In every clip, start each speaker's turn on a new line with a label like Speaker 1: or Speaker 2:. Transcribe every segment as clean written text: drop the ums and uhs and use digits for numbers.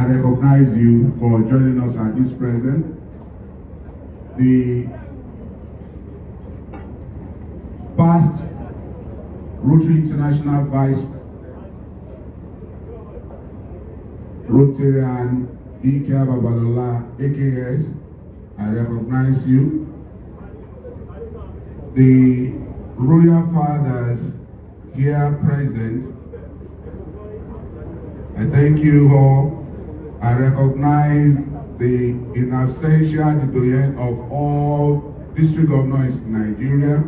Speaker 1: I recognize you for joining us at this present. The past Rotary International Vice Rotarian Ike Babalola, AKS, I recognize you. The Royal Fathers here present, I thank you all. I recognize the in absentia Adedoyin of all district governors in Nigeria,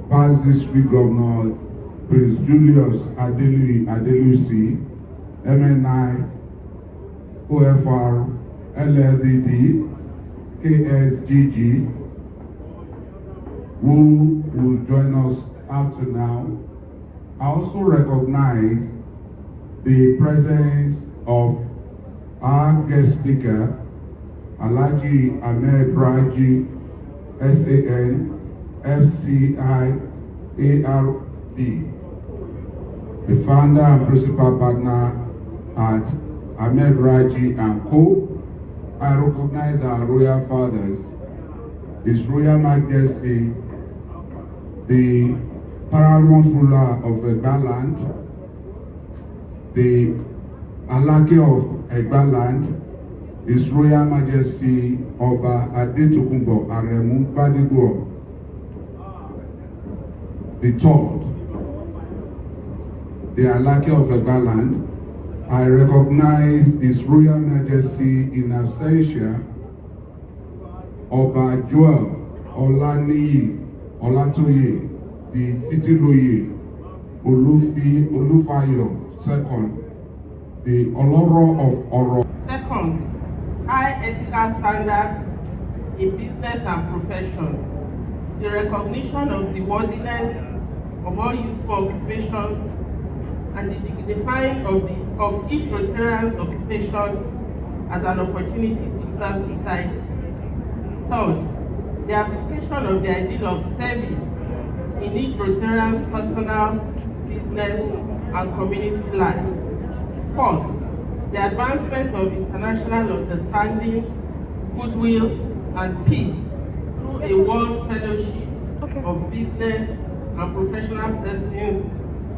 Speaker 1: past district governor Prince Julius Adelusi, MNI, OFR, LLDD, KSGG, who will join us after now. I also recognize the presence of our guest speaker, Alhaji Ahmed Raji, SAN, FCI, ARB, the founder and principal partner at Ahmed Raji and Co. I recognize our royal fathers, His Royal Majesty, the paramount ruler of Egba land, the Alake of Egba land, His Royal Majesty Oba Adetokunbo Aremu Gbadegbo the third, the Alake of Egba land. I recognize His Royal Majesty in absentia Oba Joel Olaniyi Olatoye the Titiloye Olufayo II, the Oloro of Oro.
Speaker 2: Second, high ethical standards in business and professions. The recognition of the worthiness of all useful occupations and the dignifying of each Rotarian's occupation as an opportunity to serve society. Third, the application of the ideal of service in each Rotarian's personal, business, and community life. Fourth, the advancement of international understanding, goodwill, and peace through a world fellowship of business and professional persons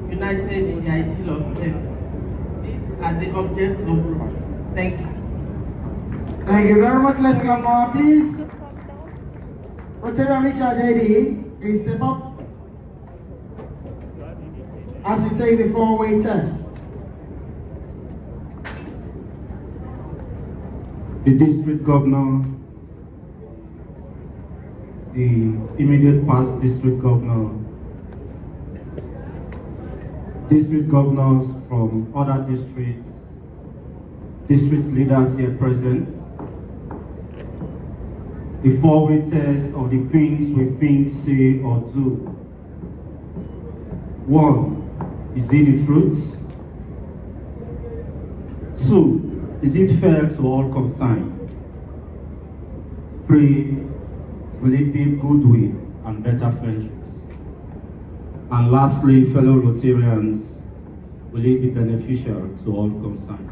Speaker 2: united in the ideal of service. These are the objects of Rotary. Thank you.
Speaker 3: Thank you very much. Let's come on, please. Rotarian Richard Adedoyin, please step up as you take the four-way test.
Speaker 4: The district governor, the immediate past district governor, district governors from other districts, district leaders here present, the four-way test of the things we think, say, or do. 1, is it the truth? 2, is it fair to all concerned? 3, will it be goodwill and better friendships? And lastly, fellow Rotarians, will it be beneficial to all concerned?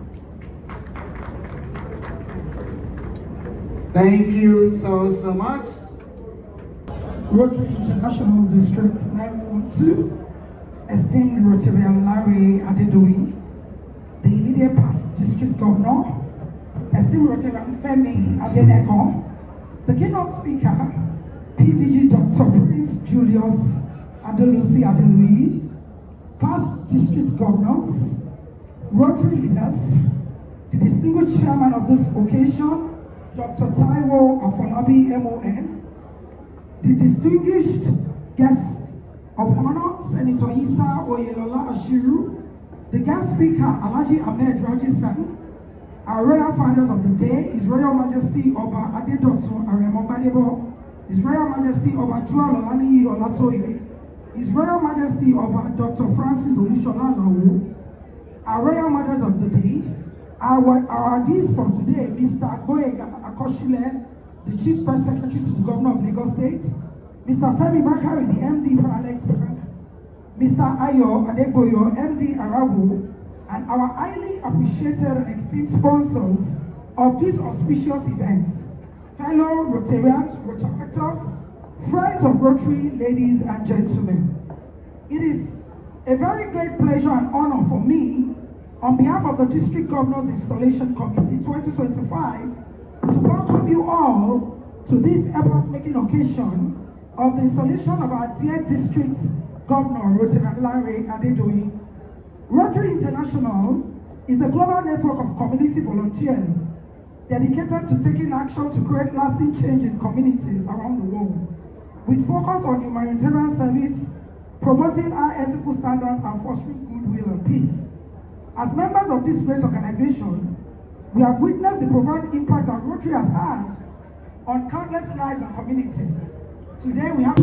Speaker 3: Thank you so much.
Speaker 5: Rotary International District 912, esteemed Rotarian Lanre Adedoyin, the immediate past district governor, esteemed Rotarian Femi Adeneko, the keynote speaker, PDG Dr. Prince Julius Adelusi, past district governors, Rotary leaders, the distinguished chairman of this occasion, Dr. Taiwo Afolabi MON, the distinguished guest of honor, Senator Isa Oyelola Ashiru, the guest speaker, Alhaji Ahmed Raji-san, our royal fathers of the day, His Royal Majesty Oba Adedotun Aremo Gbadegbo, His Royal Majesty Oba Joel Olaniyi Olatoye, His Royal Majesty Oba Dr. Francis Olushola Lawo, our royal mothers of the day, our guest for today, Mr. Boyega Akoshile, the Chief Press Secretary to the Governor of Lagos State, Mr. Femi Bakari, the MD for Alex Bank, Mr. Ayo Adegboyo, MD Arabu, and our highly appreciated and esteemed sponsors of this auspicious event, fellow Rotarians, Rotaractors, friends of Rotary, ladies and gentlemen. It is a very great pleasure and honor for me, on behalf of the District Governor's Installation Committee 2025, to welcome you all to this epoch-making occasion of the installation of our dear District Governor, Rotarian Lanre Adedoyin. Rotary International is a global network of community volunteers dedicated to taking action to create lasting change in communities around the world, with focus on humanitarian service, promoting our ethical standards and fostering goodwill and peace. As members of this great organization, we have witnessed the profound impact that Rotary has had on countless lives and communities. Today we have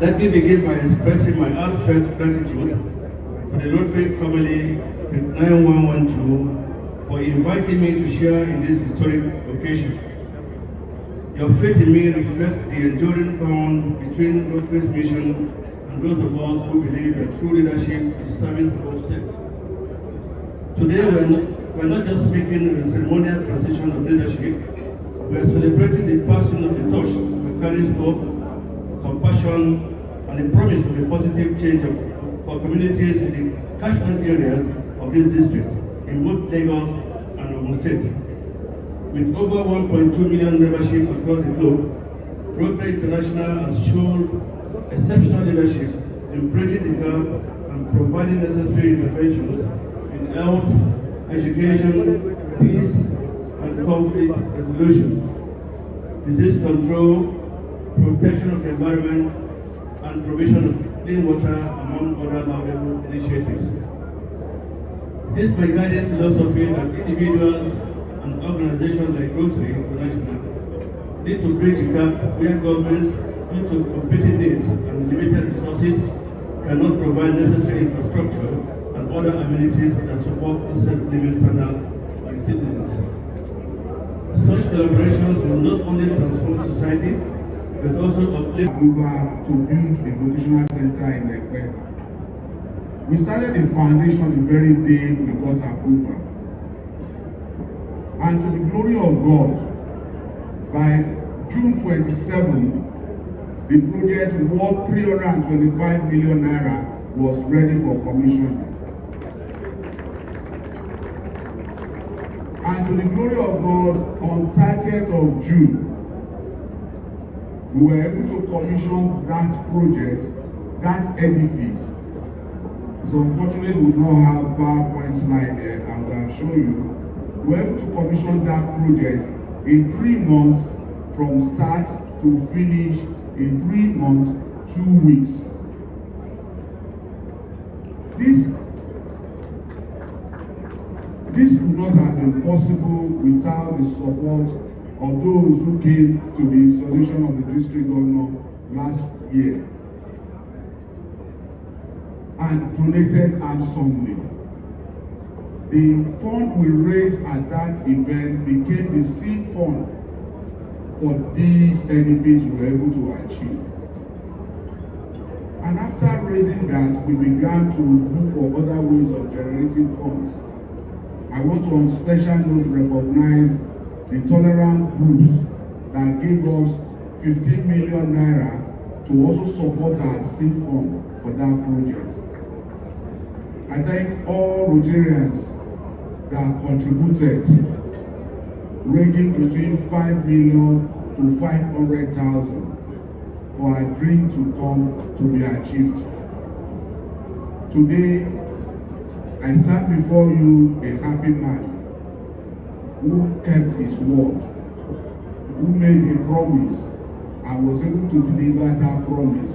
Speaker 6: Let me begin by expressing my heartfelt gratitude for the Rotary Family 9112 for inviting me to share in this historic occasion. Your faith in me reflects the enduring bond between Rotary's mission and those of us who believe that true leadership is service above self. Today, we're not just making a ceremonial transition of leadership, we are celebrating the passing of a torch that carries hope, compassion, and the promise of a positive change for communities in the catchment areas of this district, in both Lagos and Ogun State. With over 1.2 million membership across the globe, Rotary International has shown exceptional leadership in bridging the gap and providing necessary interventions in health, education, peace, and conflict resolution, disease control, protection of the environment, and provision of clean water, among other laudable initiatives. It is my guiding philosophy that individuals and organizations like Rotary International need to bridge the gap where governments, due to competing needs and limited resources, cannot provide necessary infrastructure and other amenities that support decent living standards for its citizens. Such collaborations will not only transform society, but also uplift.
Speaker 1: Over to build a vocational center in Ekpe. We started the foundation the very day we got approval. And to the glory of God, by June 27, the project worth 325 million naira was ready for commissioning. And to the glory of God, on 30th of June, we were able to commission that project, that edifice. So unfortunately, we do not have PowerPoint slide there. and we have shown you, we were able to commission that project in 3 months from start to finish in 3 months, 2 weeks. This would not have been possible without the support of those who came to the installation of the district governor last year and donated handsomely. The fund we raised at that event became the seed fund for these benefits we were able to achieve. And after raising that, we began to look for other ways of generating funds. I want to, on special note, recognize the tolerant groups that gave us 15 million naira to also support our seed fund for that project. I thank all Rotarians that contributed, ranging between 5 million to 500,000 for our dream to come to be achieved. Today, I stand before you a happy man who kept his word, who made a promise and was able to deliver that promise.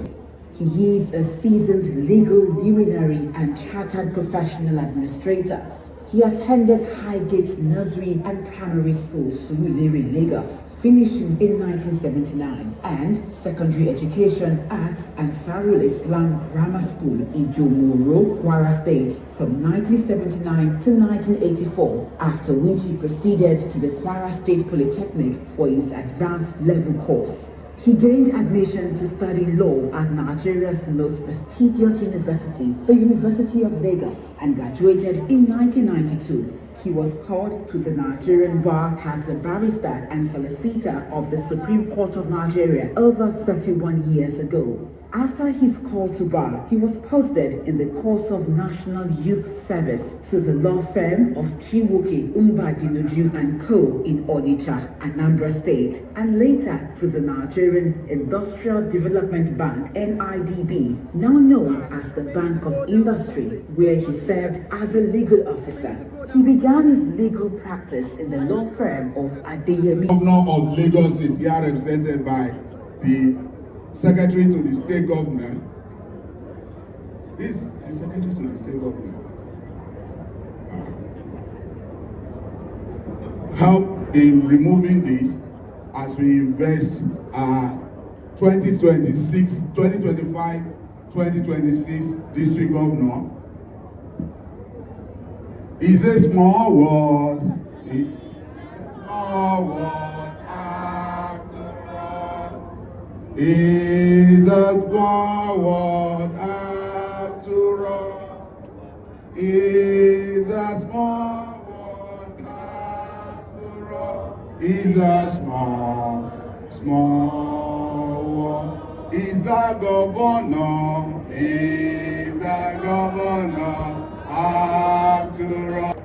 Speaker 7: He is a seasoned legal luminary and chartered professional administrator. He attended Highgate Nursery and Primary School, Surulere, Lagos, finishing in 1979, and secondary education at Ansarul Islam Grammar School in Jomoro, Kwara State from 1979 to 1984, after which he proceeded to the Kwara State Polytechnic for his advanced level course. He gained admission to study law at Nigeria's most prestigious university, the University of Lagos, and graduated in 1992. He was called to the Nigerian bar as a barrister and solicitor of the Supreme Court of Nigeria over 31 years ago. After his call to bar, he was posted in the course of National Youth Service to the law firm of Chiwoke Umbadinuju and Co. in Onitsha, Anambra State, and later to the Nigerian Industrial Development Bank, NIDB, now known as the Bank of Industry, where he served as a legal officer. He began his legal practice in the law firm of Adedoyin.
Speaker 1: Governor of Lagos State, here represented by the Secretary to the State Government. This is the Secretary to the State Government. Help in removing this as we invest 2025-2026 District Governor. Is a small world. Small world after all. Is a small world after all. Is a small world after all. Is a small world. Is a governor. Is a governor. After all.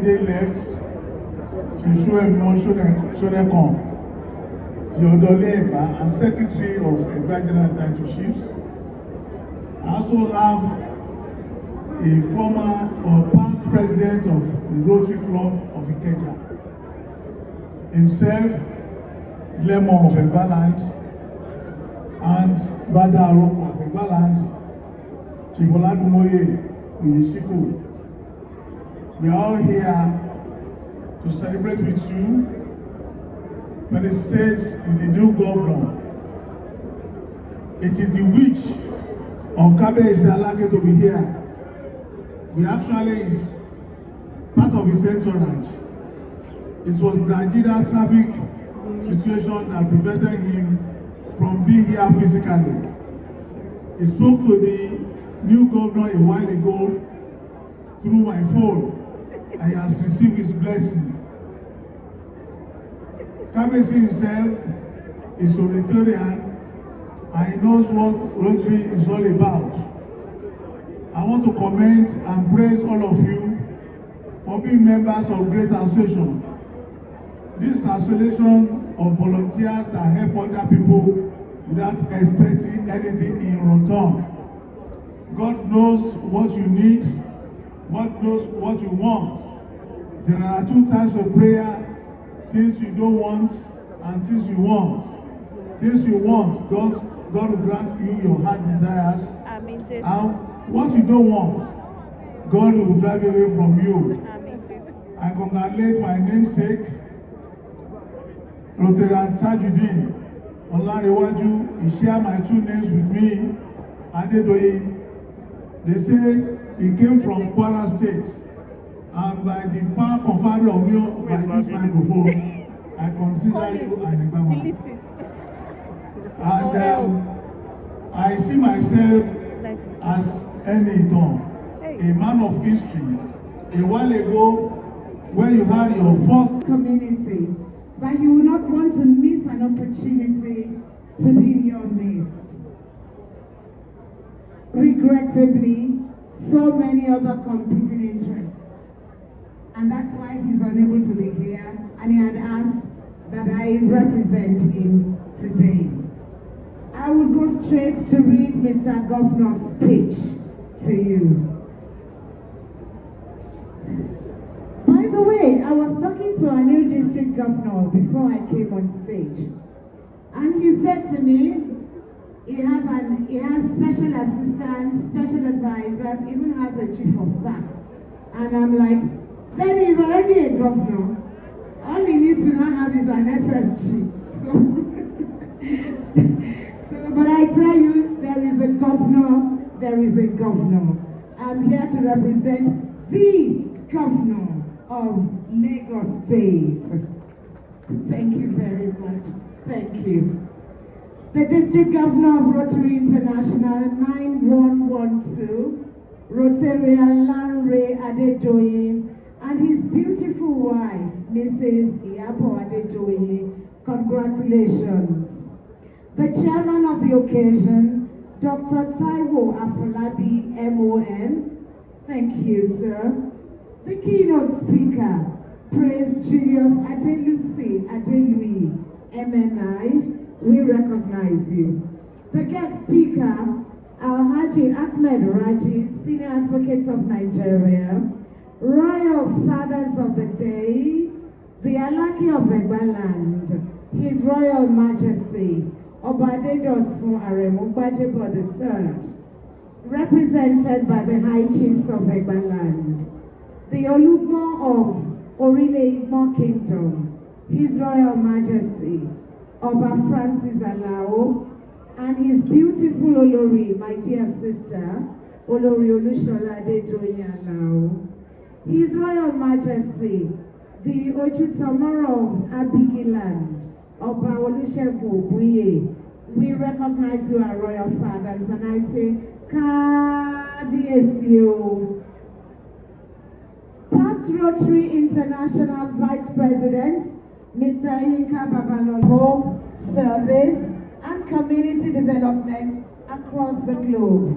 Speaker 8: Left, Shodekan, Yodole Eba, and Secretary of Eba General Title Chiefs. I also have a former or past president of the Rotary Club of Ikeja, himself, Lemon of Eba Land, and Badaro of Eba Land, Chief Oladumoye Oyeshiko. We are all here to celebrate with you when it says with the new governor. It is the wish of Kabiyesi Alake to be here we actually is part of his entourage. It was Nigeria traffic situation that prevented him from being here physically. He spoke to the new governor a while ago through my phone, and he has received his blessing. Kabesi himself is a Rotarian, and he knows what Rotary is all about. I want to commend and praise all of you for being members of Great Association. This association of volunteers that help other people without expecting anything in return. God knows what you need, God knows what you want. There are two types of prayer: things you don't want and things you want. Things you want, God will grant you your heart desires. And what you don't want, God will drive away from you. I congratulate my namesake, Rotarian Adedoyin, Lanre. He shared my two names with me, Adedoyin. They say he came from Kwara State, and by the power conferred on me by this microphone, I consider you an Ibama. And I see myself as Adedoyin, a man of history. A while ago, when you had your first
Speaker 5: community, that you will not want to miss an opportunity to be in your midst. Regrettably, so many other competing interests. And that's why he's unable to be here, and he had asked that I represent him today. I will go straight to read Mr. Governor's speech to you. By the way, I was talking to our new district governor before I came on stage, and he said to me, he has special assistants, special advisors, even has a chief of staff. And I'm like, then he's already a governor. All he needs to now have is an SSG. But I tell you, there is a governor, there is a governor. I'm here to represent the governor of Lagos State. Thank you very much. Thank you. The District Governor of Rotary International 9112, Rotarian Lanre Adedoyin, and his beautiful wife, Mrs. Adedoyin, congratulations. The chairman of the occasion, Dr. Taiwo Afolabi, MON, thank you, sir. The keynote speaker, Praise Julius Adeluyi, MNI, we recognize you. The guest speaker, Alhaji Ahmed Raji, Senior Advocate of Nigeria, Royal Fathers of the Day, the Alaki of Egbaland, His Royal Majesty, Adedoyin Aremu Gbadebo III, represented by the High Chiefs of Egbaland, the Olugbo of Orile Igbo Kingdom, His Royal Majesty, Oba Francis Alao, and his beautiful Olori, my dear sister, Olori Olushola Adedoyin Alao, His Royal Majesty, the Ojutomoro of Abigiland, Oba Olusegun Ogunye. We recognize you, our royal fathers, and I say, Kábíyèsí o. Past Rotary International Vice President, Mr. Yinka Babalolo, Service and Community Development across the globe.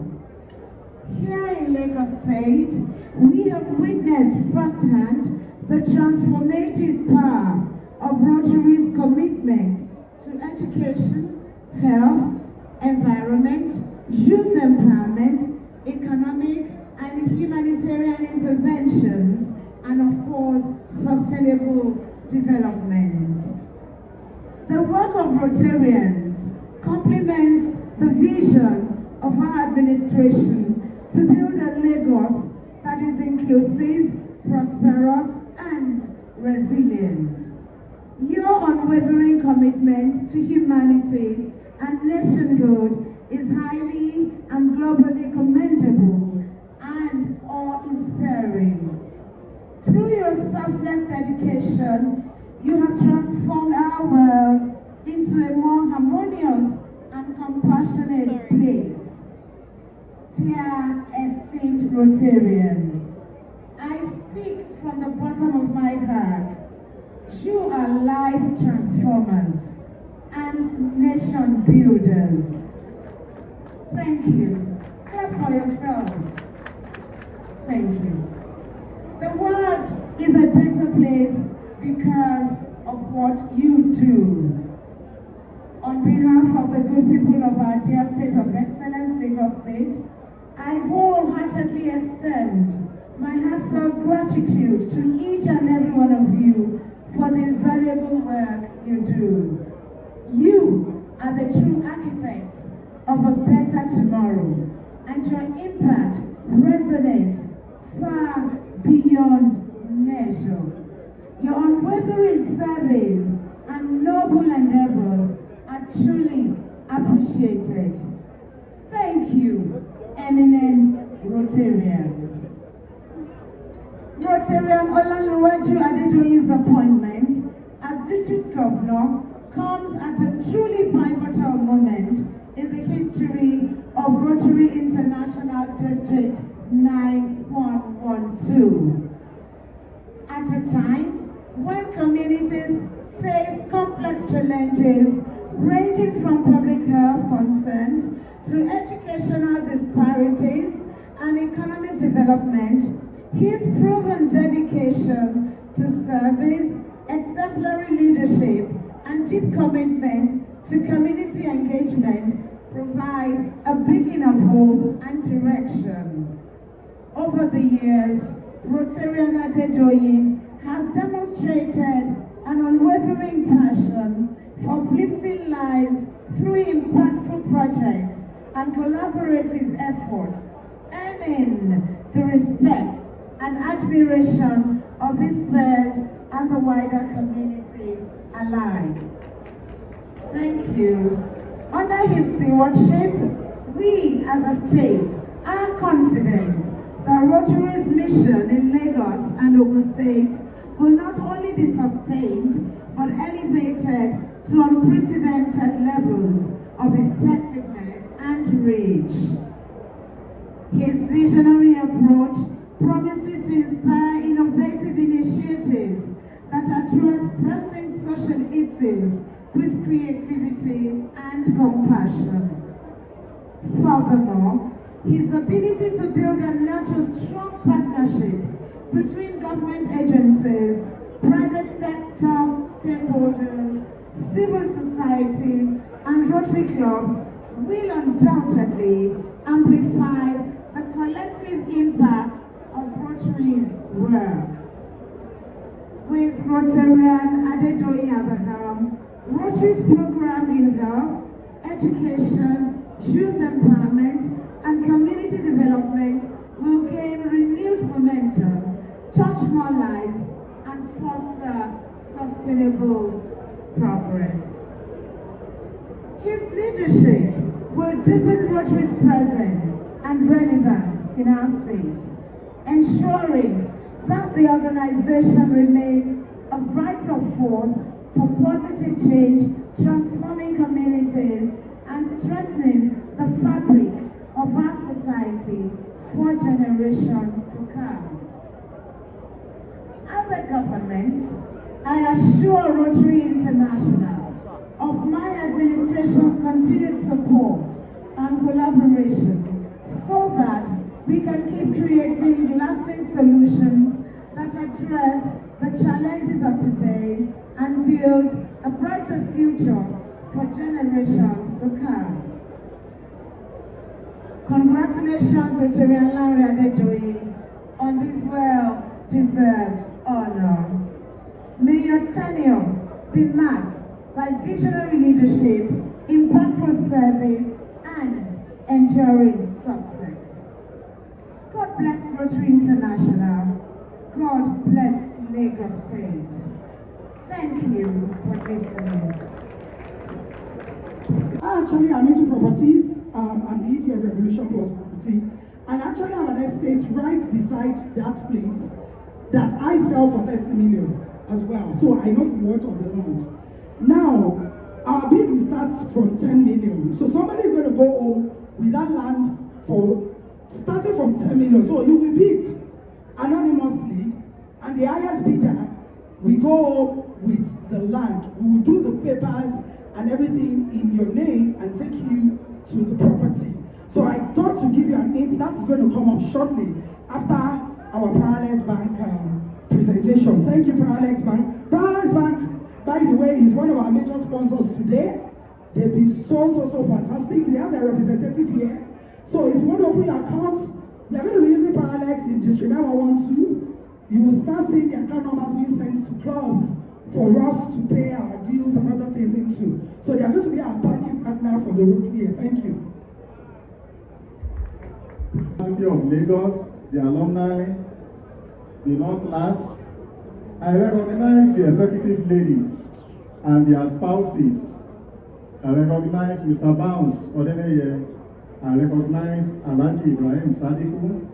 Speaker 5: Here in Lagos State, we have witnessed firsthand the transformative power of Rotary's commitment to education, health, environment, youth empowerment, economic and humanitarian interventions, and of course, sustainable development. The work of Rotarians complements the vision of our administration to build a Lagos that is inclusive, prosperous, and resilient. Your unwavering commitment to humanity and nationhood is highly and globally commendable and awe-inspiring.
Speaker 9: dedication, you have transformed our world into a more harmonious and compassionate place. Dear esteemed Rotarians, I speak from the bottom of my heart. You are life transformers and nation builders. Thank you. Clap for yourselves. Thank you. The world is a better place because of what you do. On behalf of the good people of our dear state of excellence, Lagos State, I wholeheartedly extend my heartfelt gratitude to each and every one of you for the invaluable work you do. You are the true architects of a better tomorrow, and your impact resonates far beyond measure. Your unwavering service and noble endeavors are truly appreciated. Thank you, eminent Rotarians. Rotarian Lanre Adedoyin's appointment as District Governor comes at a truly pivotal moment in the history of Rotary International District 9112. At a time when communities face complex challenges ranging from public health concerns to educational disparities and economic development, his proven dedication to service, exemplary leadership, and deep commitment to community engagement provide a beacon of hope and direction. Over the years, Rotarian Adedoyin has demonstrated an unwavering passion for uplifting lives through impactful projects and collaborative efforts, earning the respect and admiration of his peers and the wider community alike. Thank you. Under his stewardship, we as a state are confident that Rotary's mission in Lagos and Ogun State will not only be sustained but elevated to unprecedented levels of effectiveness and reach. His visionary approach promises to inspire innovative initiatives that address pressing social issues with creativity and compassion. Furthermore, his ability to build and nurture strong partnership between government agencies, private sector stakeholders, civil society, and Rotary clubs will undoubtedly amplify the collective impact of Rotary's work. With Rotarian Adedoyin at the helm, Rotary's program in health, education, youth empowerment, and community development will gain renewed momentum, touch more lives, and foster sustainable progress. His leadership will deepen Rotary's presence and relevance in our states, ensuring that the organization remains a vital force for positive change, transforming communities, and strengthening the fabric of our society for generations to come. As a government, I assure Rotary International of my administration's continued support and collaboration so that we can keep creating lasting solutions that address the challenges of today and build a brighter future for generations to come. Congratulations, Rotarian Lanre Adedoyin, on this well-deserved honor. May your tenure be marked by visionary leadership, impactful service, and enduring success. God bless Rotary International. God bless Lagos State. Thank you for listening.
Speaker 5: Actually, I'm into properties. I'm the ED of Revolution Plus Property. And actually, I have an estate right beside that place that I sell for 30 million. as well. So I know the worth of the land. Now, our bid will start from 10 million. So somebody is going to go home with that land for starting from 10 million. So you will bid anonymously, and the highest bidder will go home with the land. We will do the papers and everything in your name and take you to the property. So I thought to give you an hint that is going to come up shortly after our Parallels Bank presentation. Thank you, Parallels Bank. Parallels Bank, by the way, is one of our major sponsors today. They've been so fantastic. They have their representative here. So if you want to open your accounts, we are going to be using Parallels in District 9112. You will start seeing the account numbers being sent to clubs for us to pay our deals and other things into. So they are going to be our banking partner for the road here. Thank you.
Speaker 8: University of Lagos, the alumni, the non-class. I recognize the executive ladies and their spouses. I recognize Mr. Bounce Odeneye. I recognize Alhaji Ibrahim Sadiku.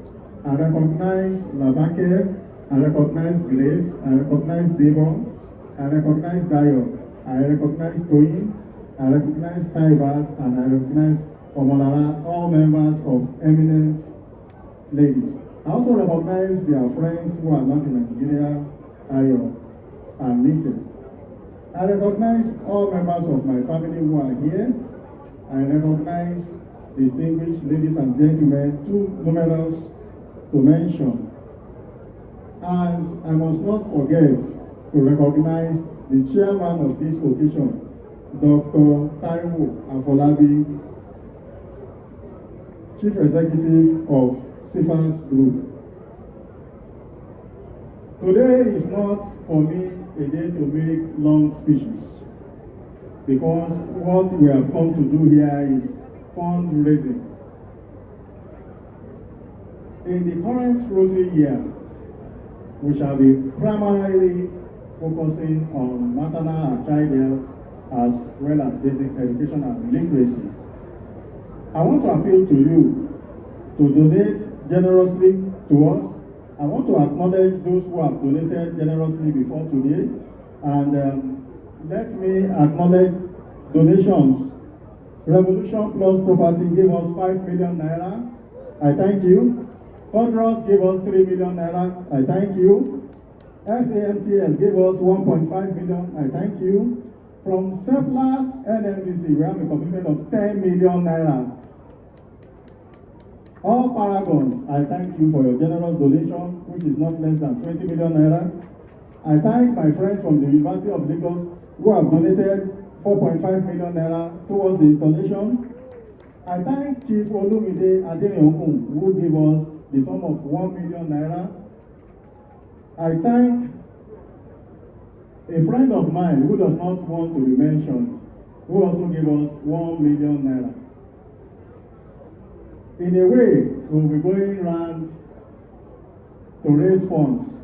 Speaker 8: I recognize Labake. I recognize Grace. I recognize Devon. I recognize Dayo. I recognize Toyin. I recognize Taibat. And I recognize Omolara, all members of eminent ladies. I also recognize their friends who are not in Nigeria, Ayo and Nika. I recognize all members of my family who are here. I recognize distinguished ladies and gentlemen, too numerous to mention. And I must not forget to recognize the chairman of this occasion, Dr. Taiwo Afolabi, Chief Executive of Sifas Group. Today is not for me a day to make long speeches, because what we have come to do here is fundraising. In the current Rotary year, we shall be primarily focusing on maternal and child health as well as basic education and literacy. I want to appeal to you to donate generously to us. I want to acknowledge those who have donated generously before today, and let me acknowledge donations. Revolution Plus Property gave us 5 million naira. I thank you. Conros gave us 3 million naira. I thank you. SAMTL gave us 1.5 million. I thank you. From Seplat NMDC, we have a commitment of 10 million naira. All paragons, I thank you for your generous donation, which is not less than 20 million naira. I thank my friends from the University of Lagos who have donated 4.5 million naira towards the installation. I thank Chief Olumide Adedoyin who gave us the sum of 1 million naira. I thank a friend of mine who does not want to be mentioned, who also gave us 1 million naira. In a way, we'll be going around to raise funds,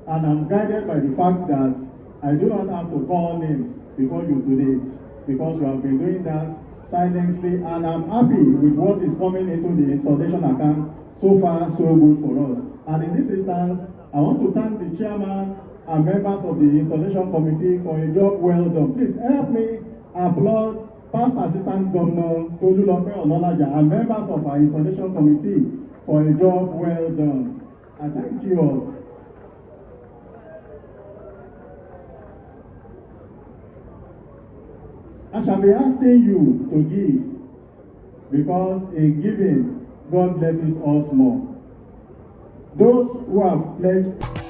Speaker 8: and I'm guided by the fact that I do not have to call names before you donate, because we have been doing that silently, and I'm happy with what is coming into the installation account. So far, so good for us. And in this instance, I want to thank the chairman and members of the installation committee for a job well done. Please help me applaud Past Assistant Governor Tolulope Onolaja and members of our installation committee for a job well done. I thank you all. I shall be asking you to give, because in giving, God blesses us more. Those who have pledged